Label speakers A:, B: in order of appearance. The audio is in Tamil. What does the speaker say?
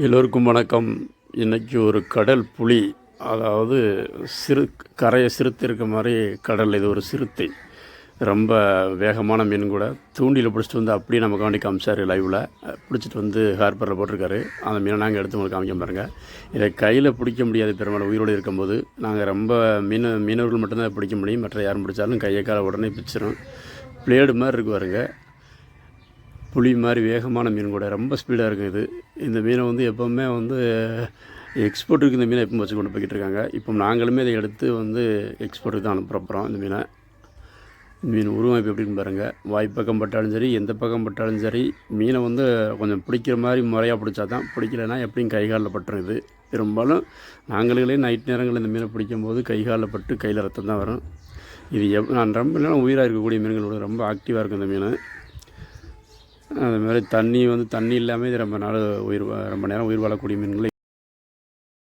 A: எல்லோருக்கும் வணக்கம். இன்றைக்கி ஒரு கடல் புலி, அதாவது கரையை சிறுத்தை இருக்க மாதிரி கடல். இது ஒரு சிறுத்தை, ரொம்ப வேகமான மீன் கூட. தூண்டியில் பிடிச்சிட்டு வந்து அப்படியே நம்ம காண்டி காமிச்சார் லைவில். பிடிச்சிட்டு வந்து ஹார்பரில் போட்டிருக்காரு. அந்த மீனை நாங்கள் எடுத்து உங்களுக்கு காமிக்க பாருங்கள். இதை கையில் பிடிக்க முடியாது பெரும்பாலும் உயிரோடு இருக்கும்போது. நாங்கள் ரொம்ப மீனவர்கள் மட்டும்தான் பிடிக்க முடியும். மற்ற யாரும் பிடிச்சாலும் கையை காலை உடனே பிடிச்சிடும். பிளேடு மாதிரி இருக்கு பாருங்க. புளி மாதிரி வேகமான மீன் கூட, ரொம்ப ஸ்பீடாக இருக்குது. இந்த மீனை வந்து எப்போவுமே எக்ஸ்போர்ட்டுக்கு இந்த மீனை எப்போ வச்சு கொண்டு போய்கிட்டு இருக்காங்க. இப்போ நாங்களுமே இதை எடுத்து எக்ஸ்போர்ட்டுக்கு தான் அனுப்புகிறோம். இந்த மீன் உருவம் இப்போ எப்படின்னு பாருங்கள். வாய்ப்பக்கம் பட்டாலும் சரி, எந்த பக்கம் பட்டாலும் சரி, மீனை கொஞ்சம் பிடிக்கிற மாதிரி முறையாக பிடிச்சா தான். பிடிக்கலைன்னா எப்படியும் கை காலில் பட்டுரும். இது பெரும்பாலும் நாங்களே நைட் நேரங்களில் இந்த மீனை பிடிக்கும்போது கை காலில் பட்டு கையில் ரத்தம் தான் வரும். இது நான் ரொம்ப நேரம் உயிராக இருக்கக்கூடிய மீன்களோட ரொம்ப ஆக்டிவாக இருக்கும் இந்த மீன். அது மாதிரி தண்ணி இல்லாமல் இது ரொம்ப நேரம் உயிர் வாழக்கூடிய மீன்கள்.